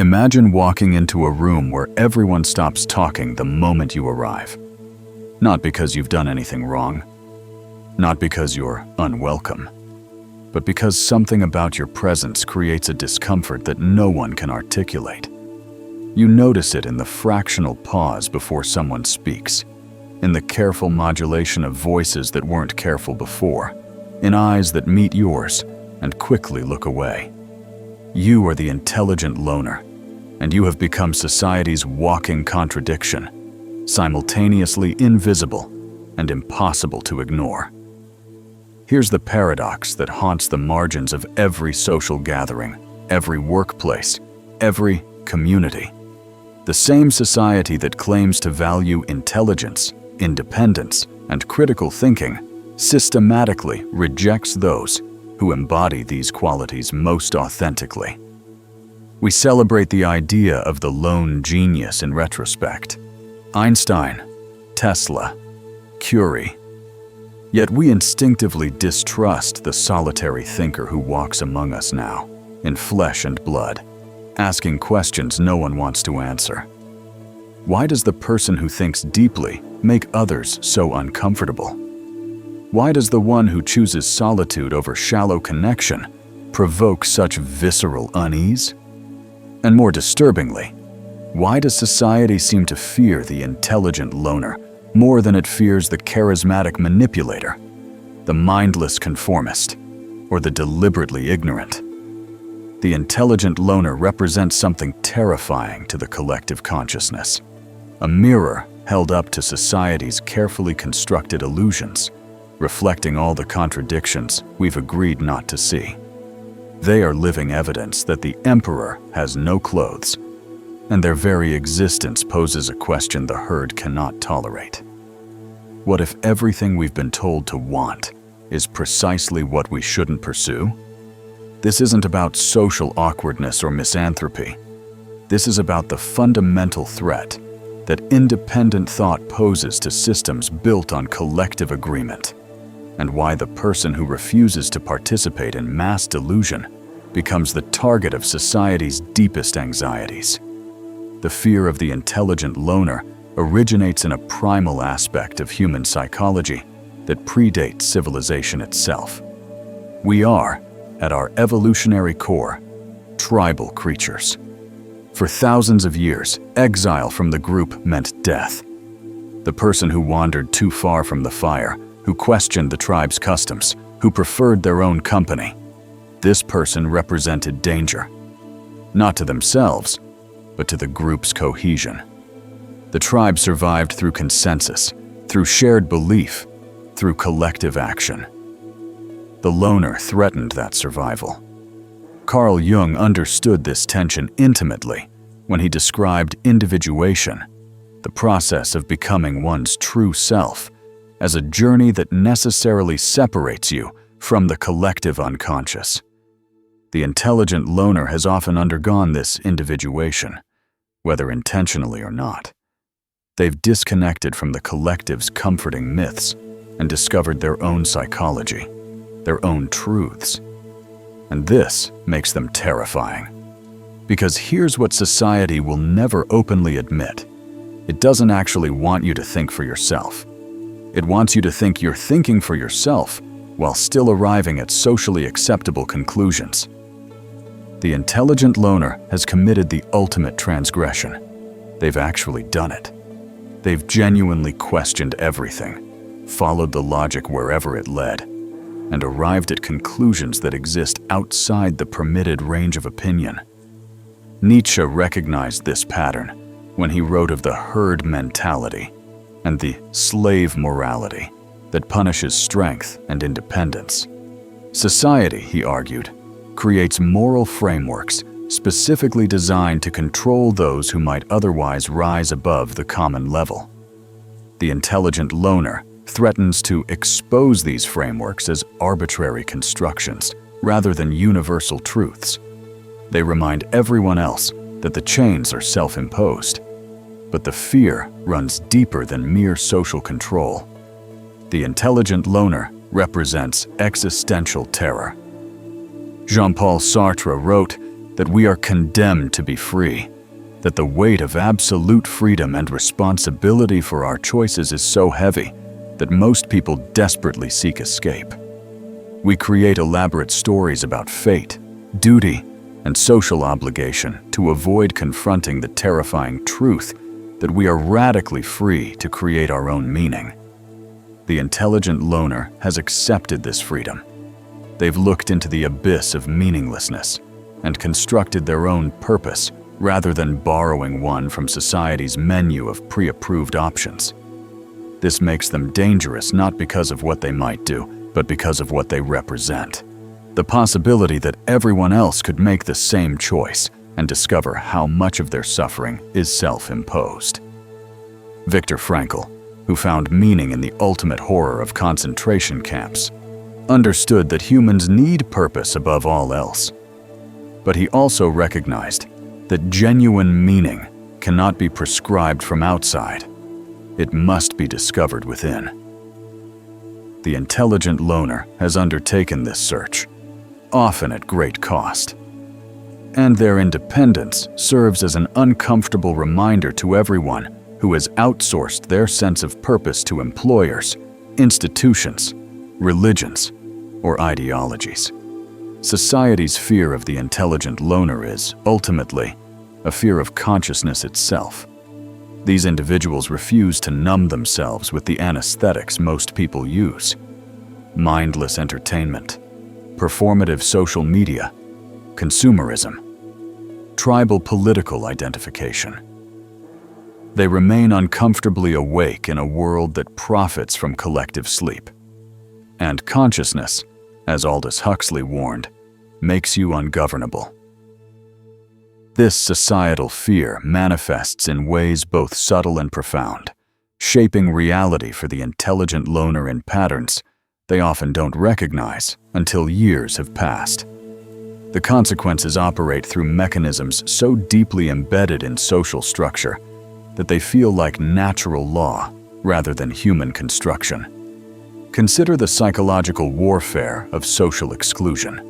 Imagine walking into a room where everyone stops talking the moment you arrive. Not because you've done anything wrong, not because you're unwelcome, but because something about your presence creates a discomfort that no one can articulate. You notice it in the fractional pause before someone speaks, in the careful modulation of voices that weren't careful before, in eyes that meet yours and quickly look away. You are the intelligent loner, and you have become society's walking contradiction, simultaneously invisible and impossible to ignore. Here's the paradox that haunts the margins of every social gathering, every workplace, every community. The same society that claims to value intelligence, independence, and critical thinking systematically rejects those who embody these qualities most authentically. We celebrate the idea of the lone genius in retrospect. Einstein, Tesla, Curie. Yet we instinctively distrust the solitary thinker who walks among us now, in flesh and blood, asking questions no one wants to answer. Why does the person who thinks deeply make others so uncomfortable? Why does the one who chooses solitude over shallow connection provoke such visceral unease? And more disturbingly, why does society seem to fear the intelligent loner more than it fears the charismatic manipulator, the mindless conformist, or the deliberately ignorant? The intelligent loner represents something terrifying to the collective consciousness, a mirror held up to society's carefully constructed illusions, reflecting all the contradictions we've agreed not to see. They are living evidence that the emperor has no clothes, and their very existence poses a question the herd cannot tolerate. What if everything we've been told to want is precisely what we shouldn't pursue? This isn't about social awkwardness or misanthropy. This is about the fundamental threat that independent thought poses to systems built on collective agreement, and why the person who refuses to participate in mass delusion becomes the target of society's deepest anxieties. The fear of the intelligent loner originates in a primal aspect of human psychology that predates civilization itself. We are, at our evolutionary core, tribal creatures. For thousands of years, exile from the group meant death. The person who wandered too far from the fire, who questioned the tribe's customs, who preferred their own company, this person represented danger, not to themselves, but to the group's cohesion. The tribe survived through consensus, through shared belief, through collective action. The loner threatened that survival. Carl Jung understood this tension intimately when he described individuation, the process of becoming one's true self, as a journey that necessarily separates you from the collective unconscious. The intelligent loner has often undergone this individuation, whether intentionally or not. They've disconnected from the collective's comforting myths and discovered their own psychology, their own truths. And this makes them terrifying. Because here's what society will never openly admit. It doesn't actually want you to think for yourself. It wants you to think you're thinking for yourself while still arriving at socially acceptable conclusions. The intelligent loner has committed the ultimate transgression. They've actually done it. They've genuinely questioned everything, followed the logic wherever it led, and arrived at conclusions that exist outside the permitted range of opinion. Nietzsche recognized this pattern when he wrote of the herd mentality and the slave morality that punishes strength and independence. Society, he argued, creates moral frameworks specifically designed to control those who might otherwise rise above the common level. The intelligent loner threatens to expose these frameworks as arbitrary constructions rather than universal truths. They remind everyone else that the chains are self-imposed, but the fear runs deeper than mere social control. The intelligent loner represents existential terror. Jean-Paul Sartre wrote, that we are condemned to be free, that the weight of absolute freedom and responsibility for our choices is so heavy that most people desperately seek escape. We create elaborate stories about fate, duty, and social obligation to avoid confronting the terrifying truth that we are radically free to create our own meaning. The intelligent loner has accepted this freedom. They've looked into the abyss of meaninglessness and constructed their own purpose rather than borrowing one from society's menu of pre-approved options. This makes them dangerous not because of what they might do, but because of what they represent. The possibility that everyone else could make the same choice and discover how much of their suffering is self-imposed. Viktor Frankl, who found meaning in the ultimate horror of concentration camps, understood that humans need purpose above all else. But he also recognized that genuine meaning cannot be prescribed from outside. It must be discovered within. The intelligent loner has undertaken this search, often at great cost. And their independence serves as an uncomfortable reminder to everyone who has outsourced their sense of purpose to employers, institutions, religions, or ideologies. Society's fear of the intelligent loner is, ultimately, a fear of consciousness itself. These individuals refuse to numb themselves with the anesthetics most people use: mindless entertainment, performative social media, consumerism, tribal political identification. They remain uncomfortably awake in a world that profits from collective sleep. And consciousness, as Aldous Huxley warned, makes you ungovernable. This societal fear manifests in ways both subtle and profound, shaping reality for the intelligent loner in patterns they often don't recognize until years have passed. The consequences operate through mechanisms so deeply embedded in social structure that they feel like natural law rather than human construction. Consider the psychological warfare of social exclusion.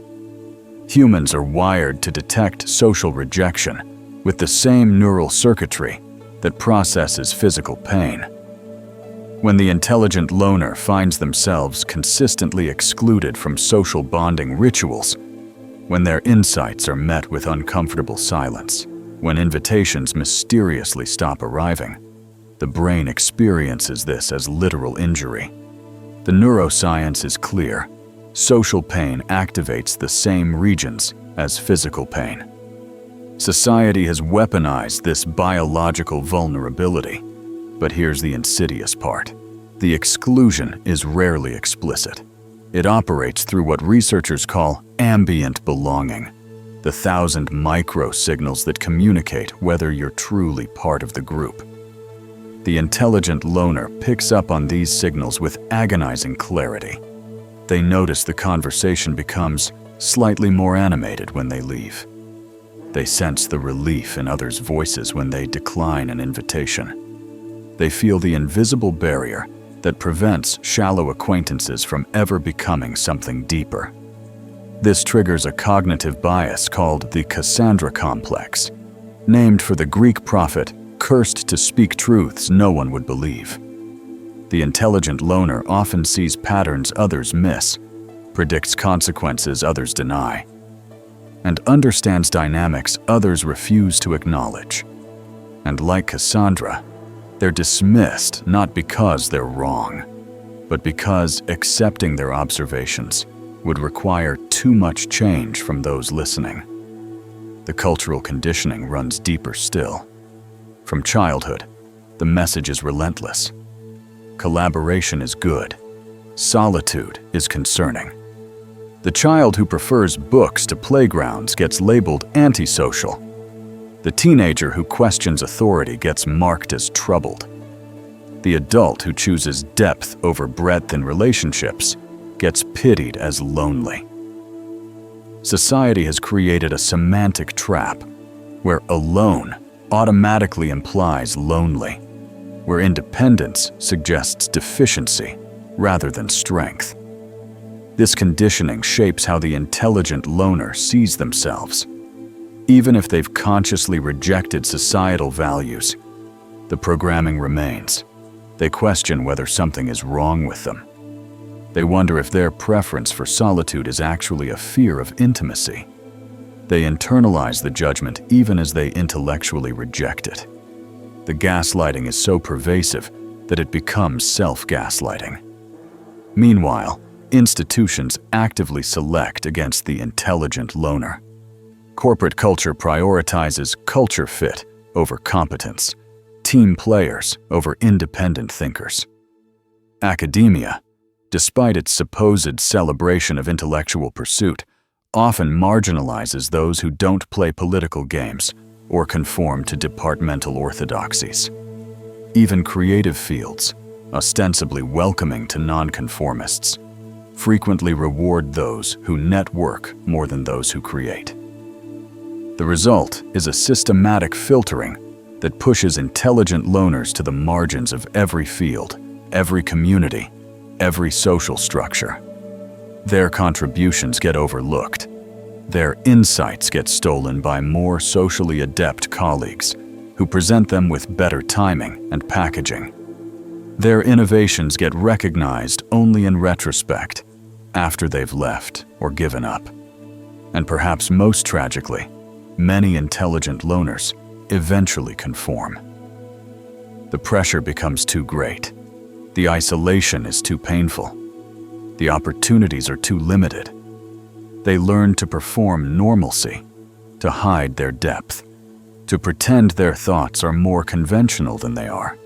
Humans are wired to detect social rejection with the same neural circuitry that processes physical pain. When the intelligent loner finds themselves consistently excluded from social bonding rituals, when their insights are met with uncomfortable silence, when invitations mysteriously stop arriving, the brain experiences this as literal injury. The neuroscience is clear. Social pain activates the same regions as physical pain. Society has weaponized this biological vulnerability. But here's the insidious part. The exclusion is rarely explicit. It operates through what researchers call ambient belonging, the 1,000 micro-signals that communicate whether you're truly part of the group. The intelligent loner picks up on these signals with agonizing clarity. They notice the conversation becomes slightly more animated when they leave. They sense the relief in others' voices when they decline an invitation. They feel the invisible barrier that prevents shallow acquaintances from ever becoming something deeper. This triggers a cognitive bias called the Cassandra complex, named for the Greek prophet cursed to speak truths no one would believe. The intelligent loner often sees patterns others miss, predicts consequences others deny, and understands dynamics others refuse to acknowledge. And like Cassandra, they're dismissed not because they're wrong, but because accepting their observations would require too much change from those listening. The cultural conditioning runs deeper still. From childhood, the message is relentless. Collaboration is good. Solitude is concerning. The child who prefers books to playgrounds gets labeled antisocial. The teenager who questions authority gets marked as troubled. The adult who chooses depth over breadth in relationships gets pitied as lonely. Society has created a semantic trap where alone automatically implies lonely, where independence suggests deficiency rather than strength. This conditioning shapes how the intelligent loner sees themselves. Even if they've consciously rejected societal values, the programming remains. They question whether something is wrong with them. They wonder if their preference for solitude is actually a fear of intimacy. They internalize the judgment even as they intellectually reject it. The gaslighting is so pervasive that it becomes self-gaslighting. Meanwhile, institutions actively select against the intelligent loner. Corporate culture prioritizes culture fit over competence, team players over independent thinkers. Academia, despite its supposed celebration of intellectual pursuit, often marginalizes those who don't play political games or conform to departmental orthodoxies. Even creative fields, ostensibly welcoming to non-conformists, frequently reward those who network more than those who create. The result is a systematic filtering that pushes intelligent loners to the margins of every field, every community, every social structure. Their contributions get overlooked. Their insights get stolen by more socially adept colleagues who present them with better timing and packaging. Their innovations get recognized only in retrospect, after they've left or given up. And perhaps most tragically, many intelligent loners eventually conform. The pressure becomes too great. The isolation is too painful. The opportunities are too limited. They learn to perform normalcy, to hide their depth, to pretend their thoughts are more conventional than they are.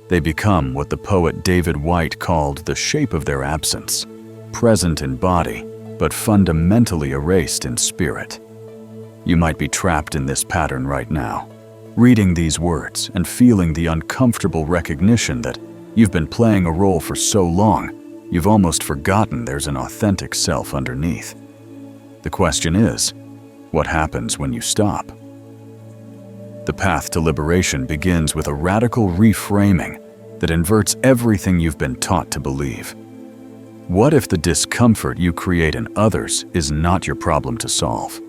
They become what the poet David Whyte called the shape of their absence, present in body, but fundamentally erased in spirit. You might be trapped in this pattern right now, reading these words and feeling the uncomfortable recognition that you've been playing a role for so long, you've almost forgotten there's an authentic self underneath. The question is, what happens when you stop? The path to liberation begins with a radical reframing that inverts everything you've been taught to believe. What if the discomfort you create in others is not your problem to solve?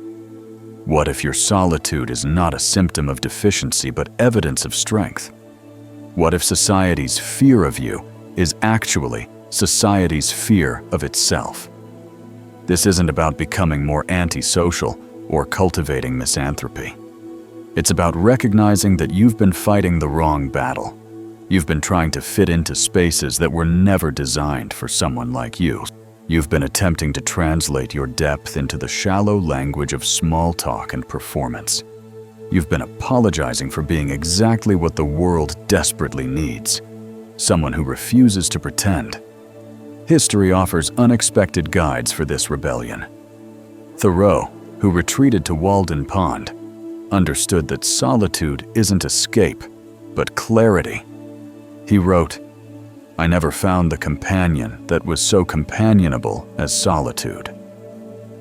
What if your solitude is not a symptom of deficiency but evidence of strength? What if society's fear of you is actually society's fear of itself? This isn't about becoming more antisocial or cultivating misanthropy. It's about recognizing that you've been fighting the wrong battle. You've been trying to fit into spaces that were never designed for someone like you. You've been attempting to translate your depth into the shallow language of small talk and performance. You've been apologizing for being exactly what the world desperately needs, someone who refuses to pretend. History offers unexpected guides for this rebellion. Thoreau, who retreated to Walden Pond, understood that solitude isn't escape, but clarity. He wrote, "I never found the companion that was so companionable as solitude."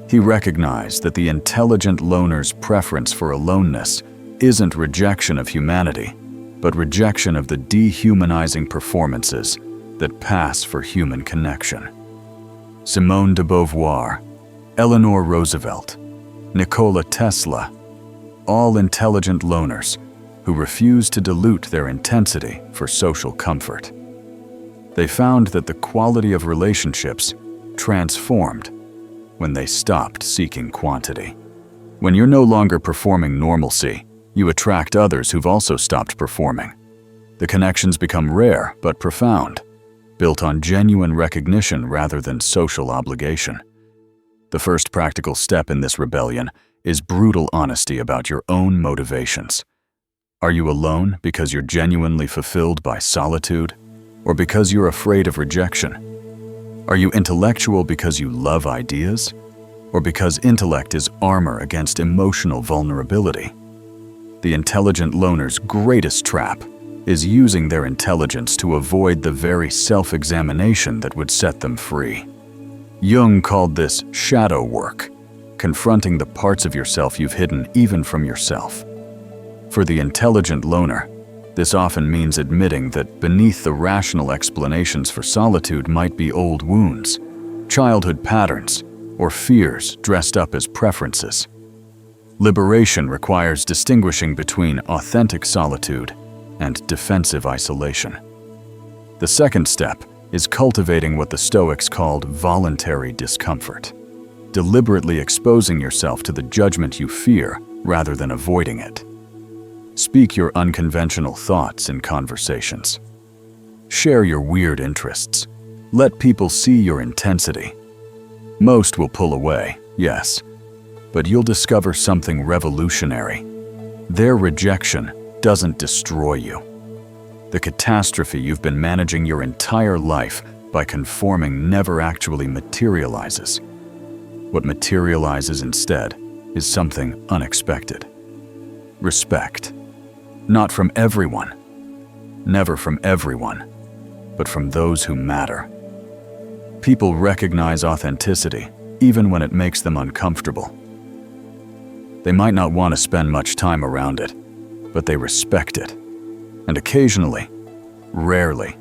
He recognized that the intelligent loner's preference for aloneness isn't rejection of humanity, but rejection of the dehumanizing performances that pass for human connection. Simone de Beauvoir, Eleanor Roosevelt, Nikola Tesla, all intelligent loners who refuse to dilute their intensity for social comfort. They found that the quality of relationships transformed when they stopped seeking quantity. When you're no longer performing normalcy, you attract others who've also stopped performing. The connections become rare but profound, built on genuine recognition rather than social obligation. The first practical step in this rebellion is brutal honesty about your own motivations. Are you alone because you're genuinely fulfilled by solitude, or because you're afraid of rejection? Are you intellectual because you love ideas, or because intellect is armor against emotional vulnerability? The intelligent loner's greatest trap is using their intelligence to avoid the very self-examination that would set them free. Jung called this shadow work, confronting the parts of yourself you've hidden even from yourself. For the intelligent loner, this often means admitting that beneath the rational explanations for solitude might be old wounds, childhood patterns, or fears dressed up as preferences. Liberation requires distinguishing between authentic solitude and defensive isolation. The second step is cultivating what the Stoics called voluntary discomfort, deliberately exposing yourself to the judgment you fear rather than avoiding it. Speak your unconventional thoughts in conversations. Share your weird interests. Let people see your intensity. Most will pull away, yes, but you'll discover something revolutionary. Their rejection doesn't destroy you. The catastrophe you've been managing your entire life by conforming never actually materializes. What materializes instead is something unexpected. Respect. Not from everyone. Never from everyone, but from those who matter. People recognize authenticity even when it makes them uncomfortable. They might not want to spend much time around it, but they respect it. And occasionally, rarely,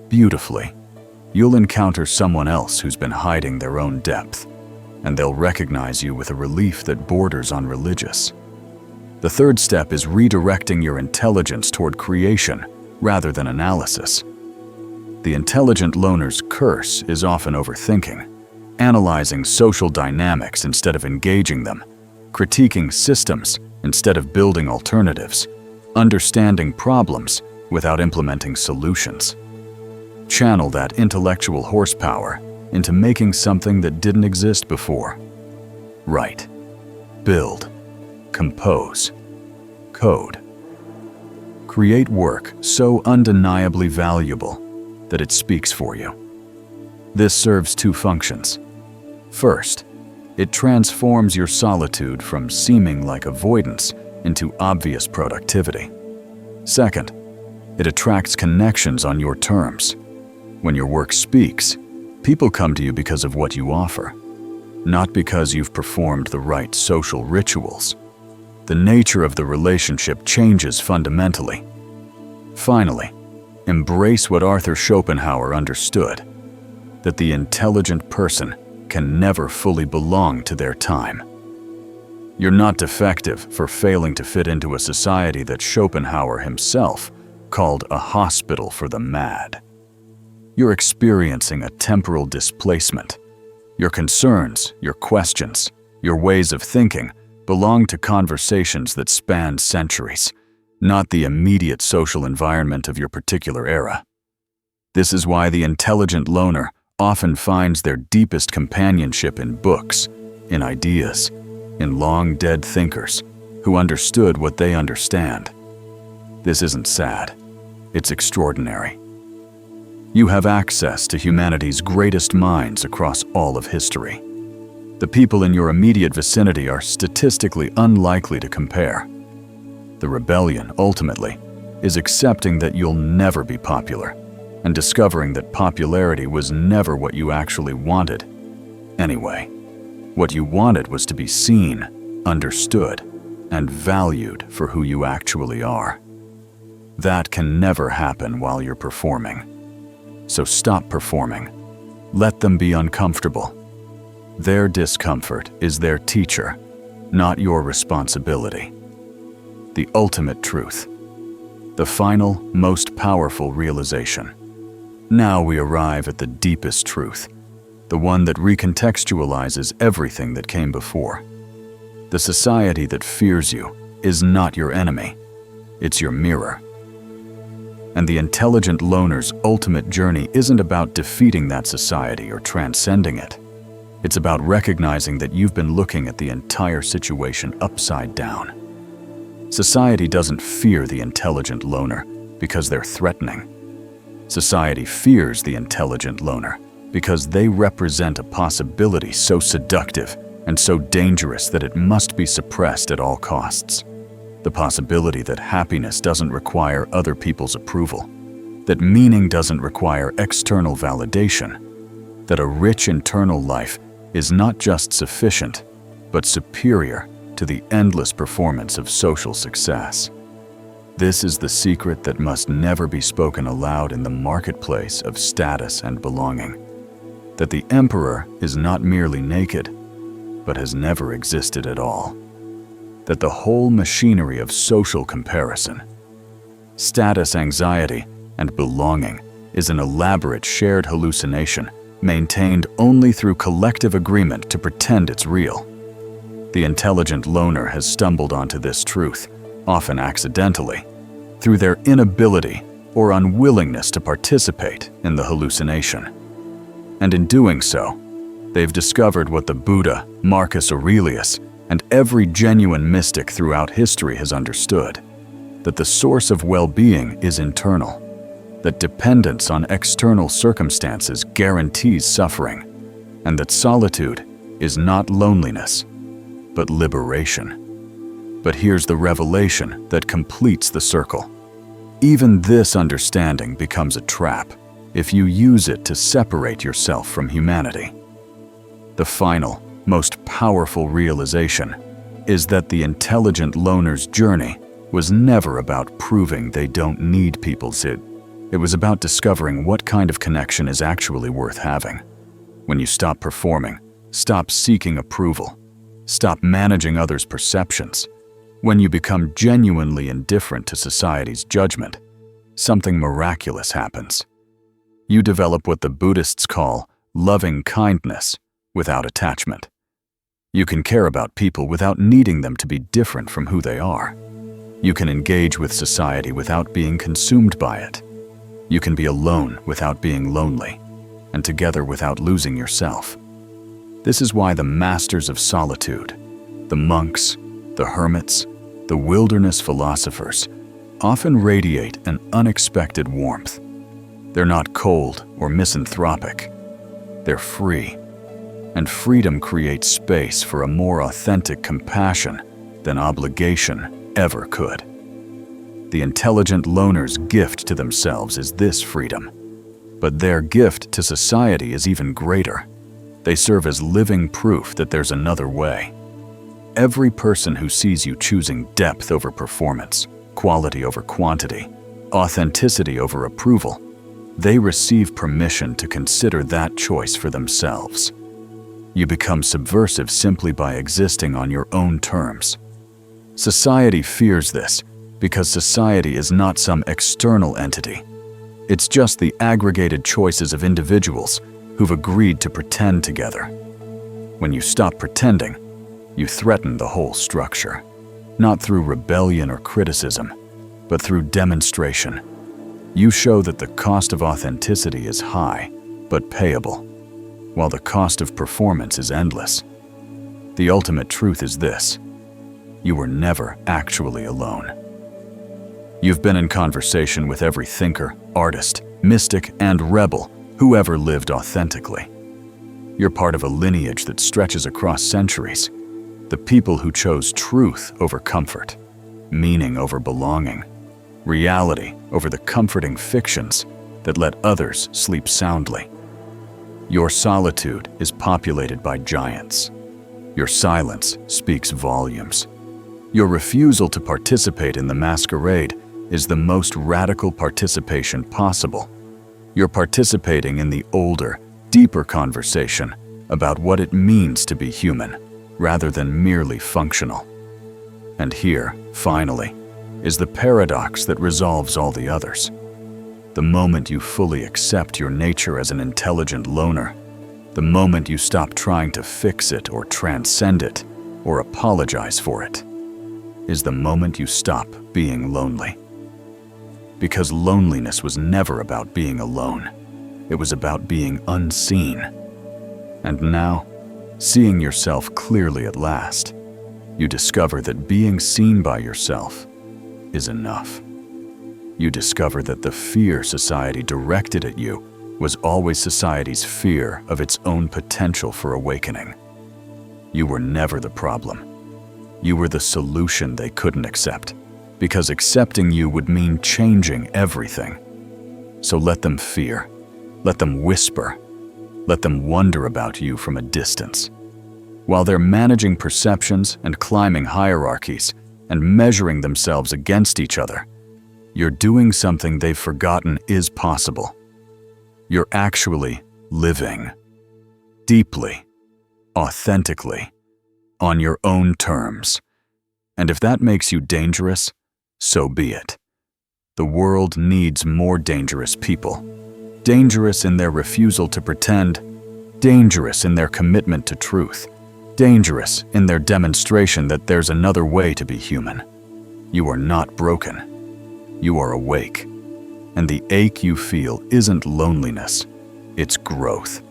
beautifully, you'll encounter someone else who's been hiding their own depth, and they'll recognize you with a relief that borders on religious. The third step is redirecting your intelligence toward creation rather than analysis. The intelligent loner's curse is often overthinking, analyzing social dynamics instead of engaging them, critiquing systems instead of building alternatives, understanding problems without implementing solutions. Channel that intellectual horsepower into making something that didn't exist before. Write, build, compose, code. Create work so undeniably valuable that it speaks for you. This serves two functions. First, it transforms your solitude from seeming like avoidance into obvious productivity. Second, it attracts connections on your terms. When your work speaks, people come to you because of what you offer, not because you've performed the right social rituals. The nature of the relationship changes fundamentally. Finally, embrace what Arthur Schopenhauer understood, that the intelligent person can never fully belong to their time. You're not defective for failing to fit into a society that Schopenhauer himself called a hospital for the mad. You're experiencing a temporal displacement. Your concerns, your questions, your ways of thinking belong to conversations that span centuries, not the immediate social environment of your particular era. This is why the intelligent loner often finds their deepest companionship in books, in ideas, in long-dead thinkers who understood what they understand. This isn't sad. It's extraordinary. You have access to humanity's greatest minds across all of history. The people in your immediate vicinity are statistically unlikely to compare. The rebellion, ultimately, is accepting that you'll never be popular and discovering that popularity was never what you actually wanted. Anyway, what you wanted was to be seen, understood, and valued for who you actually are. That can never happen while you're performing. So stop performing. Let them be uncomfortable. Their discomfort is their teacher, not your responsibility. The ultimate truth. The final, most powerful realization. Now we arrive at the deepest truth, the one that recontextualizes everything that came before. The society that fears you is not your enemy, it's your mirror. And the intelligent loner's ultimate journey isn't about defeating that society or transcending it. It's about recognizing that you've been looking at the entire situation upside down. Society doesn't fear the intelligent loner because they're threatening. Society fears the intelligent loner because they represent a possibility so seductive and so dangerous that it must be suppressed at all costs. The possibility that happiness doesn't require other people's approval, that meaning doesn't require external validation, that a rich internal life is not just sufficient, but superior to the endless performance of social success. This is the secret that must never be spoken aloud in the marketplace of status and belonging, that the emperor is not merely naked, but has never existed at all. that the whole machinery of social comparison, status anxiety, and belonging is an elaborate shared hallucination maintained only through collective agreement to pretend it's real. The intelligent loner has stumbled onto this truth, often accidentally, through their inability or unwillingness to participate in the hallucination. And in doing so, they've discovered what the Buddha, Marcus Aurelius, and every genuine mystic throughout history has understood, that the source of well-being is internal, that dependence on external circumstances guarantees suffering, and that solitude is not loneliness, but liberation. But here's the revelation that completes the circle. Even this understanding becomes a trap if you use it to separate yourself from humanity. The final, most powerful realization is that the intelligent loner's journey was never about proving they don't need people's it. It was about discovering what kind of connection is actually worth having. When you stop performing, stop seeking approval, stop managing others' perceptions, when you become genuinely indifferent to society's judgment, something miraculous happens. You develop what the Buddhists call loving kindness without attachment. You can care about people without needing them to be different from who they are. You can engage with society without being consumed by it. You can be alone without being lonely, and together without losing yourself. This is why the masters of solitude, the monks, the hermits, the wilderness philosophers, often radiate an unexpected warmth. They're not cold or misanthropic. They're free. And freedom creates space for a more authentic compassion than obligation ever could. The intelligent loner's gift to themselves is this freedom. But their gift to society is even greater. They serve as living proof that there's another way. Every person who sees you choosing depth over performance, quality over quantity, authenticity over approval, they receive permission to consider that choice for themselves. You become subversive simply by existing on your own terms. Society fears this because society is not some external entity. It's just the aggregated choices of individuals who've agreed to pretend together. When you stop pretending, you threaten the whole structure, not through rebellion or criticism, but through demonstration. You show that the cost of authenticity is high, but payable, while the cost of performance is endless. The ultimate truth is this: you were never actually alone. You've been in conversation with every thinker, artist, mystic, and rebel who ever lived authentically. You're part of a lineage that stretches across centuries. The people who chose truth over comfort, meaning over belonging, reality over the comforting fictions that let others sleep soundly. Your solitude is populated by giants. Your silence speaks volumes. Your refusal to participate in the masquerade is the most radical participation possible. You're participating in the older, deeper conversation about what it means to be human, rather than merely functional. And here, finally, is the paradox that resolves all the others. The moment you fully accept your nature as an intelligent loner, the moment you stop trying to fix it or transcend it or apologize for it, is the moment you stop being lonely. Because loneliness was never about being alone. It was about being unseen. And now, seeing yourself clearly at last, you discover that being seen by yourself is enough. You discover that the fear society directed at you was always society's fear of its own potential for awakening. You were never the problem. You were the solution they couldn't accept, because accepting you would mean changing everything. So let them fear, let them whisper, let them wonder about you from a distance. While they're managing perceptions and climbing hierarchies and measuring themselves against each other, you're doing something they've forgotten is possible. You're actually living, deeply, authentically, on your own terms. And if that makes you dangerous, so be it. The world needs more dangerous people. Dangerous in their refusal to pretend, dangerous in their commitment to truth, dangerous in their demonstration that there's another way to be human. You are not broken. You are awake. And the ache you feel isn't loneliness, it's growth.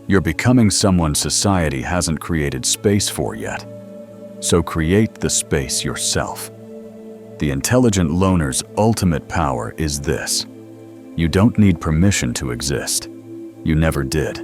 You're becoming someone society hasn't created space for yet. So create the space yourself. The intelligent loner's ultimate power is this: you don't need permission to exist. You never did.